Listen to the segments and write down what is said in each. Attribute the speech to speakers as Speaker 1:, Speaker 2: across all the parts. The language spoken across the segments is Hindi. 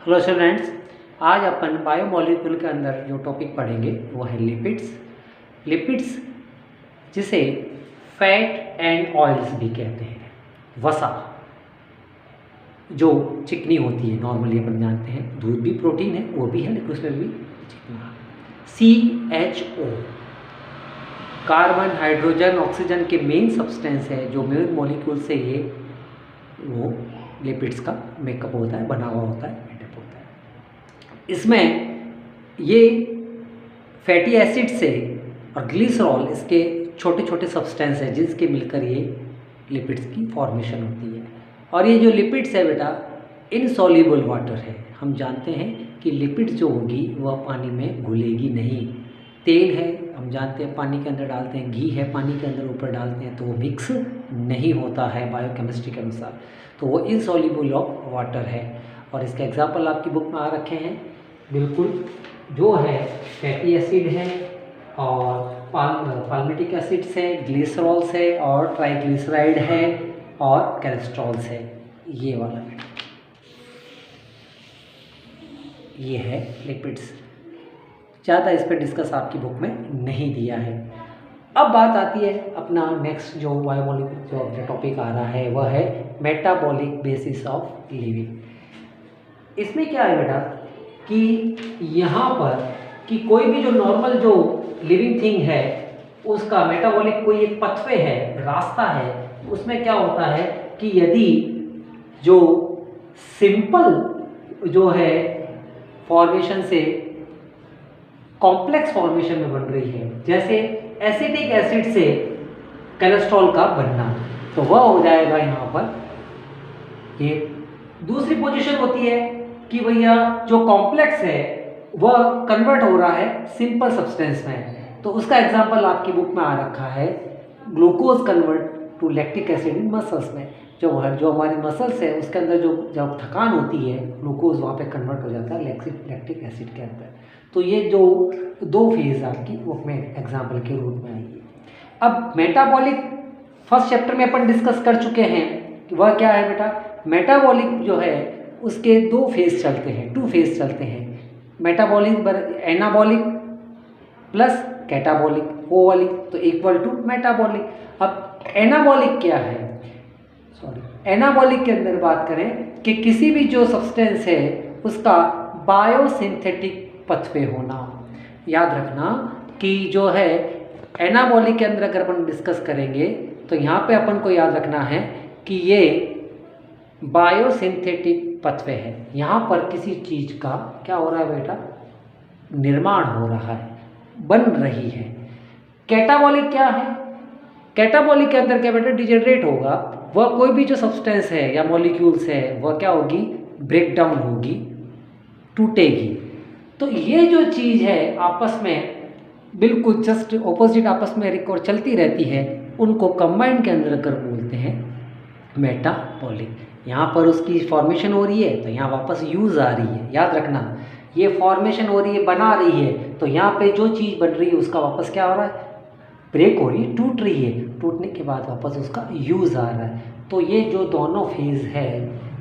Speaker 1: हेलो स्टूडेंट्स, आज अपन बायोमोलिक्यूल के अंदर जो टॉपिक पढ़ेंगे वो है लिपिड्स। लिपिड्स जिसे फैट एंड ऑयल्स भी कहते हैं। वसा जो चिकनी होती है, नॉर्मली अपन जानते हैं दूध भी प्रोटीन है, वो भी है, लेकिन उसमें भी चिकना। CHO कार्बन हाइड्रोजन ऑक्सीजन के मेन सब्सटेंस है, जो मेन मॉलिक्यूल से ये वो लिपिड्स का मेकअप होता है, बना हुआ होता है, मेकअप होता है। इसमें ये फैटी एसिड से और ग्लिसरॉल इसके छोटे छोटे सब्सटेंस है जिसके मिलकर ये लिपिड्स की फॉर्मेशन होती है। और ये जो लिपिड्स है बेटा इनसॉल्युबल वाटर है। हम जानते हैं कि लिपिड्स जो होगी वह पानी में घुलेगी नहीं। तेल है, हम जानते हैं पानी के अंदर डालते हैं, घी है पानी के अंदर ऊपर डालते हैं, तो वो मिक्स नहीं होता है बायोकेमिस्ट्री के अनुसार, तो वो इनसॉल्युबल ऑफ वाटर है। और इसके एग्जाम्पल आपकी बुक में आ रखे हैं, बिल्कुल जो है फैटी एसिड है और पाल्मिटिक एसिड्स है, ग्लिसरॉल्स है और ट्राइग्लिसराइड है और कोलेस्ट्रॉल्स है। ये वाला ये है लिपिड्स। ज़्यादा इस पर डिस्कस आपकी बुक में नहीं दिया है। अब बात आती है अपना नेक्स्ट जो बायोमोलिक्यूल जो टॉपिक आ रहा है वह है मेटाबॉलिक बेसिस ऑफ लिविंग। इसमें क्या है बेटा कि यहाँ पर कि कोई भी जो नॉर्मल जो लिविंग थिंग है उसका मेटाबॉलिक कोई एक पथवे है, रास्ता है, उसमें क्या होता है कि यदि जो सिंपल जो है फॉर्मेशन से कॉम्प्लेक्स फॉर्मेशन में बन रही है, जैसे एसिटिक एसिड से कोलेस्ट्रॉल का बनना, तो वह हो जाएगा यहाँ पर। ये दूसरी पोजीशन होती है कि भैया जो कॉम्प्लेक्स है वह कन्वर्ट हो रहा है सिंपल सब्सटेंस में, तो उसका एग्जांपल आपकी बुक में आ रखा है glucose convert to lactic acid in muscles में। जो हमारी मसल्स है उसके अंदर जो जब थकान होती है ग्लूकोज वहाँ पे कन्वर्ट हो जाता है लैक्टिक एसिड के अंदर। तो ये जो दो फेज आपकी बुक में एग्जाम्पल के रूप में आई है। अब मेटाबॉलिक फर्स्ट चैप्टर में अपन डिस्कस कर चुके हैं कि वह क्या है बेटा। मेटाबॉलिक जो है उसके दो फेज चलते हैं, टू फेज चलते हैं। मेटाबॉलिक एनाबॉलिक प्लस कैटाबॉलिक, वो वाली तो इक्वल टू मेटाबॉलिक। अब एनाबॉलिक क्या है, एनाबॉलिक के अंदर बात करें कि किसी भी जो सब्सटेंस है उसका बायोसिंथेटिक पथवे होना। याद रखना कि जो है एनाबॉलिक के अंदर अगर अपन डिस्कस करेंगे तो यहाँ पे अपन को याद रखना है कि ये बायोसिंथेटिक पथवे है। यहाँ पर किसी चीज़ का क्या हो रहा है बेटा, निर्माण हो रहा है, बन रही है। कैटाबॉलिक क्या है, कैटाबॉलिक के अंदर क्या बेटा डिजेनरेट होगा, वह कोई भी जो सब्सटेंस है या मॉलिक्यूल्स है वह क्या होगी, ब्रेक डाउन होगी, टूटेगी। तो ये जो चीज़ है आपस में बिल्कुल जस्ट ऑपोजिट आपस में रिकॉर्ड चलती रहती है, उनको कंबाइंड के अंदर अगर बोलते हैं मेटाबॉलिक। यहाँ पर उसकी फॉर्मेशन हो रही है तो यहाँ वापस यूज़ आ रही है। याद रखना ये फॉर्मेशन हो रही है, बना रही है, तो यहाँ पे जो चीज़ बन रही है उसका वापस क्या हो रहा है, ब्रेक हो रही है, टूट रही है, टूटने के बाद वापस उसका यूज़ आ रहा है। तो ये जो दोनों फेज है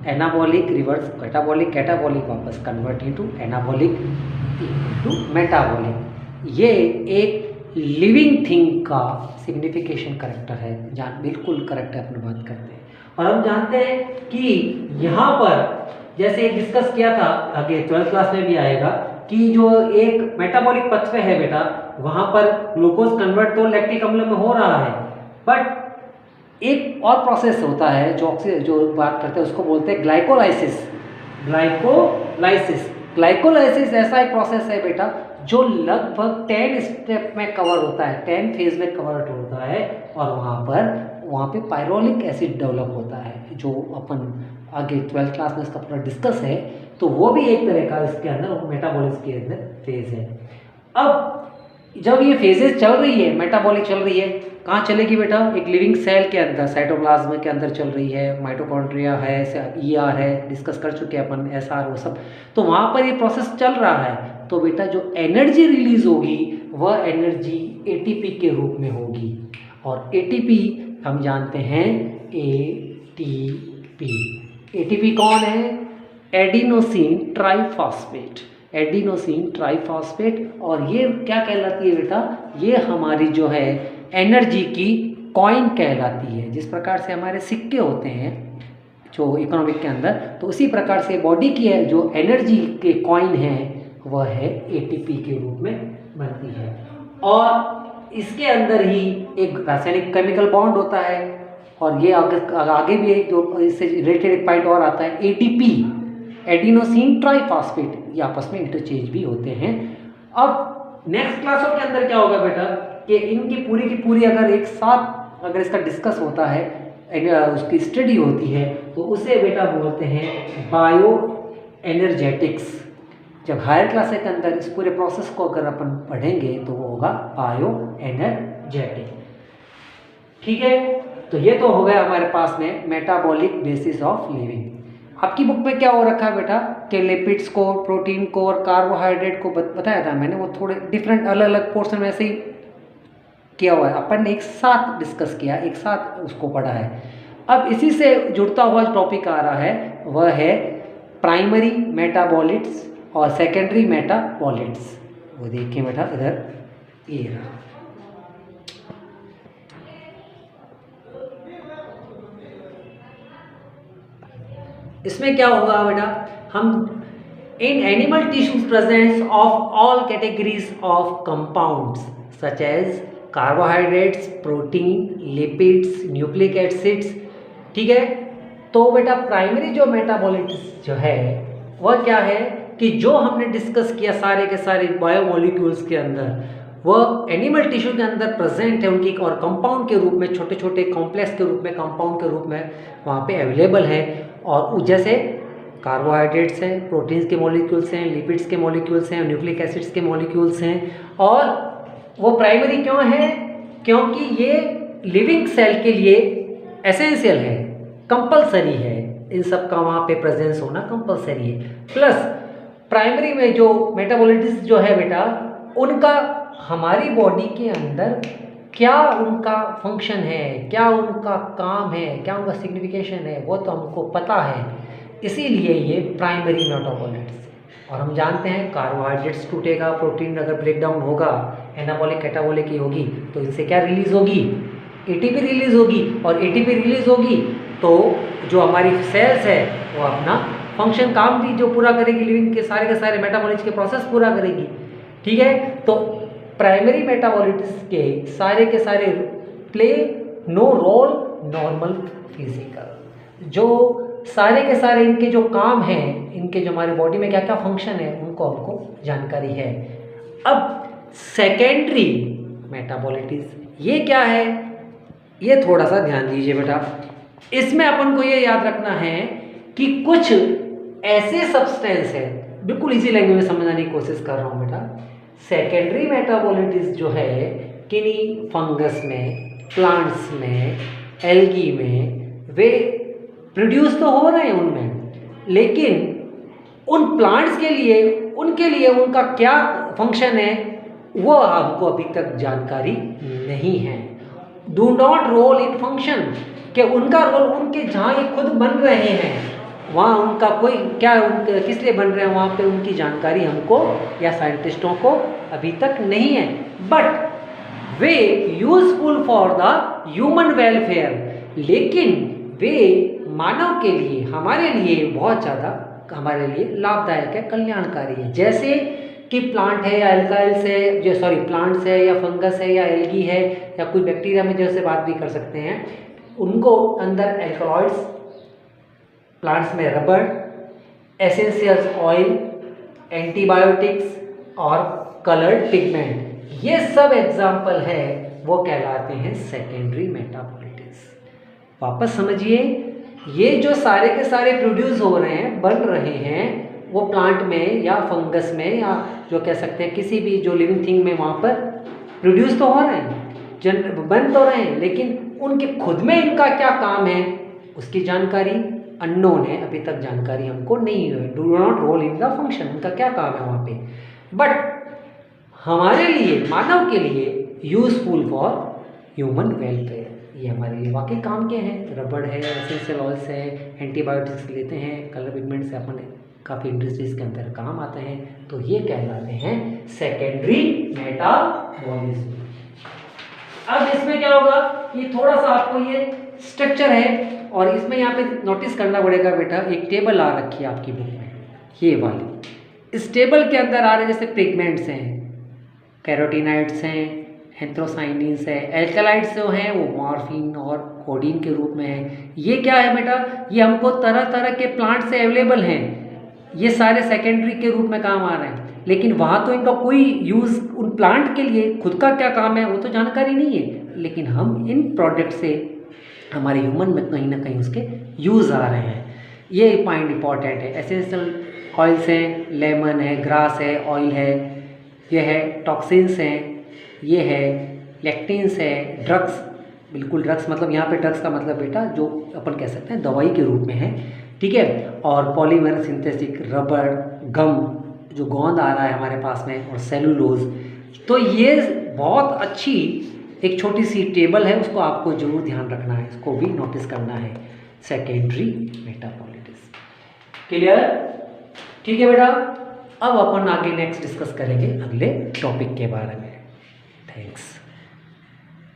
Speaker 1: एनाबॉलिक रिवर्स कैटाबॉलिक, कैटाबॉलिक वापस convert into anabolic into metabolic. ये एक लिविंग थिंग का सिग्निफिकेशन करेक्टर है, जान बिल्कुल करेक्ट है, अपन बात करते हैं। और हम जानते हैं कि यहाँ पर जैसे डिस्कस किया था, आगे 12th क्लास में भी आएगा कि जो एक मेटाबॉलिक पथवे है बेटा, वहाँ पर ग्लूकोज कन्वर्ट तो लैक्टिक अम्ल में हो रहा है, बट एक और प्रोसेस होता है जो बात करते हैं उसको बोलते हैं ग्लाइकोलाइसिस। ग्लाइकोलाइसिस ऐसा एक प्रोसेस है बेटा जो लगभग 10 स्टेप में कवर होता है, 10 फेज में कवर होता है, और वहाँ पे पायरोलिक एसिड डेवलप होता है, जो अपन आगे 12th क्लास में इसका पूरा डिस्कस है। तो वो भी एक तरह का इसके अंदर मेटाबॉलिज्म के अंदर फेज है। अब जब ये फेजेस चल रही है, मेटाबॉलिक चल रही है, कहाँ चलेगी बेटा, एक लिविंग सेल के अंदर, साइटोप्लाज्म के अंदर चल रही है, माइटोकॉन्ड्रिया है, ER है, डिस्कस कर चुके हैं अपन, SR वो सब, तो वहाँ पर ये प्रोसेस चल रहा है। तो बेटा जो एनर्जी रिलीज होगी वह एनर्जी ATP के रूप में होगी, और ATP हम जानते हैं ATP कौन है, एडिनोसिन ट्राइफॉस्फेट, एडिनोसिन ट्राइफॉस्फेट। और ये क्या कहलाती है बेटा, ये हमारी जो है एनर्जी की कॉइन कहलाती है। जिस प्रकार से हमारे सिक्के होते हैं जो इकोनॉमिक के अंदर, तो उसी प्रकार से बॉडी की है जो एनर्जी के कॉइन है वह है एटीपी के रूप में बनती है। और इसके अंदर ही एक रासायनिक केमिकल बॉन्ड होता है। और ये आगे भी एक जो इससे रिलेटेड एक पॉइंट और आता है एटीपी, एडिनोसिन ट्राइफॉस्फेट, ये आपस में इंटरचेंज भी होते हैं। अब नेक्स्ट क्लासों के अंदर क्या होगा बेटा कि इनकी पूरी की पूरी अगर एक साथ अगर इसका डिस्कस होता है, उसकी स्टडी होती है, तो उसे बेटा बोलते हैं बायो एनर्जेटिक्स। जब हायर क्लास के अंदर इस पूरे प्रोसेस को अगर अपन पढ़ेंगे तो वो होगा बायो एनर्जेटिक। ठीक है, तो ये तो हो गया हमारे पास में मेटाबॉलिक बेसिस ऑफ लिविंग। आपकी बुक में क्या हो रखा है बेटा कि लिपिड्स को, प्रोटीन को और कार्बोहाइड्रेट को बताया था मैंने, वो थोड़े डिफरेंट अलग अलग पोर्शन में से ही किया हुआ है। अपन ने एक साथ डिस्कस किया, एक साथ उसको पढ़ा है। अब इसी से जुड़ता हुआ टॉपिक आ रहा है वह है प्राइमरी मेटाबॉलिट्स और सेकेंडरी मेटाबॉलिट्स। वो देखिए बेटा इधर ये रहा। इसमें क्या होगा बेटा, हम in animal tissues presence of all categories of compounds such as carbohydrates, protein, lipids, nucleic acids. ठीक है, तो बेटा प्राइमरी जो मेटाबॉलिट्स जो है वह क्या है कि जो हमने डिस्कस किया सारे के सारे बायोमोलिक्यूल्स के अंदर, वह एनिमल टिश्यू के अंदर प्रेजेंट है उनकी, और कंपाउंड के रूप में, छोटे छोटे कॉम्प्लेक्स के रूप में, कंपाउंड के रूप में वहाँ पे अवेलेबल है। और जैसे कार्बोहाइड्रेट्स हैं, प्रोटीन्स के मॉलिक्यूल्स हैं, लिपिड्स के मॉलिक्यूल्स हैं, न्यूक्लिक एसिड्स के मॉलिक्यूल्स हैं। और वो प्राइमरी क्यों है, क्योंकि ये लिविंग सेल के लिए एसेंशियल है, कंपलसरी है, इन सब का वहाँ पे प्रेजेंस होना कंपलसरी है। प्लस प्राइमरी में जो मेटाबॉलिट्स जो है बेटा, उनका हमारी बॉडी के अंदर क्या उनका फंक्शन है, क्या उनका काम है, क्या उनका सिग्निफिकेशन है, वो तो हमको पता है। इसीलिए ये प्राइमरी मेटाबॉलिट्स। और हम जानते हैं कार्बोहाइड्रेट्स टूटेगा, प्रोटीन अगर ब्रेक डाउन होगा, एनाबॉलिक कैटाबॉलिक की होगी, तो इनसे क्या रिलीज होगी, एटीपी रिलीज होगी। और एटीपी रिलीज होगी तो जो हमारी सेल्स है वो अपना फंक्शन, काम भी जो पूरा करेगी, लिविंग के सारे मेटाबॉलिक्स के प्रोसेस पूरा करेगी। ठीक है, तो प्राइमरी मेटाबॉलिट्स के सारे play no role normal physical. जो सारे के सारे इनके जो काम हैं, इनके जो हमारे बॉडी में क्या क्या फंक्शन है, उनको हमको जानकारी है। अब सेकेंडरी मेटाबॉलिट्स ये क्या है, ये थोड़ा सा ध्यान दीजिए बेटा। इसमें अपन को ये याद रखना है कि कुछ ऐसे सब्सटेंस है, बिल्कुल इसी लैंग्वेज में समझाने की कोशिश कर रहा हूँ बेटा। सेकेंडरी मेटाबॉलिट्स जो है किन्हीं फंगस में, प्लांट्स में, एल्गी में, वे प्रोड्यूस तो हो रहे हैं उनमें, लेकिन उन प्लांट्स के लिए, उनके लिए उनका क्या फंक्शन है वो हमको अभी तक जानकारी नहीं है। Do not role in function, कि उनका रोल, उनके जहाँ ये खुद बन रहे हैं वहाँ उनका कोई क्या, किस लिए बन रहे हैं वहाँ पे उनकी जानकारी हमको या साइंटिस्टों को अभी तक नहीं है। But way useful for the human welfare, लेकिन वे मानव के लिए, हमारे लिए बहुत ज़्यादा, हमारे लिए लाभदायक है, कल्याणकारी है। जैसे कि प्लांट है या एल्काइल्स है, जो सॉरी प्लांट्स है या फंगस है या एल्गी है या कोई बैक्टीरिया में जैसे बात भी कर सकते हैं, उनको अंदर एल्कलॉइड्स, प्लांट्स में रबर, एसेंशियल ऑयल, एंटीबायोटिक्स और कलर्ड पिगमेंट, ये सब एग्जाम्पल है, वो कहलाते हैं सेकेंडरी मेटाबॉलिट्स। वापस समझिए, ये जो सारे के सारे प्रोड्यूस हो रहे हैं, बन रहे हैं, वो प्लांट में या फंगस में या जो कह सकते हैं किसी भी जो लिविंग थिंग में, वहाँ पर प्रोड्यूस तो हो रहे हैं, बन तो रहे हैं, लेकिन उनके खुद में इनका क्या काम है उसकी जानकारी अननोन है, अभी तक जानकारी हमको नहीं हुई। Do not role in the function, उनका क्या काम है वहाँ पे, बट हमारे लिए, मानव के लिए यूजफुल फॉर ह्यूमन वेलफेयर, ये हमारे लिए वाकई काम के हैं। रबड़ है, एसेंशियल ऑयल्स है, एंटीबायोटिक्स लेते हैं, कलर पिगमेंट से अपन काफ़ी इंडस्ट्रीज के अंदर काम आते हैं, तो ये कहलाते हैं सेकेंडरी मेटाबॉलिज्म। अब इसमें क्या होगा, ये थोड़ा सा आपको ये स्ट्रक्चर है और इसमें यहाँ पे नोटिस करना पड़ेगा बेटा, एक टेबल आ रखी है आपकी बुक में, ये वाली। इस टेबल के अंदर आ रहे जैसे पिगमेंट्स हैं, कैरोटीनाइड्स हैं, एंथ्रोसाइनिन्स है, एल्कलाइड्स जो हैं वो मॉर्फिन और कोडीन के रूप में है। ये क्या है बेटा, ये हमको तरह तरह के प्लांट से अवेलेबल हैं, ये सारे सेकेंडरी के रूप में काम आ रहे हैं, लेकिन वहाँ तो इनका कोई यूज़ उन प्लांट के लिए खुद का क्या काम है वो तो जानकारी नहीं है, लेकिन हम इन प्रोडक्ट से हमारे ह्यूमन में कहीं ना कहीं उसके यूज़ आ रहे हैं। ये पॉइंट इंपॉर्टेंट है। एसेंशियल ऑयल्स हैं, लेमन है, ग्रास है, ऑयल है, ये है टॉक्सिन्स हैं, ये है लेक्टिन्स है, ड्रग्स, बिल्कुल ड्रग्स मतलब यहाँ पे ड्रग्स का मतलब बेटा जो अपन कह सकते हैं दवाई के रूप में है, ठीक है। और पॉलीमर सिंथेटिक, रबर, गम जो गोंद आ रहा है हमारे पास में, और सेलुलोज। तो ये बहुत अच्छी एक छोटी सी टेबल है, उसको आपको जरूर ध्यान रखना है, इसको भी नोटिस करना है, सेकेंडरी मेटाबॉलिज्म। क्लियर? ठीक है बेटा। अब अपन आगे नेक्स्ट डिस्कस करेंगे अगले टॉपिक के बारे में। थैंक्स।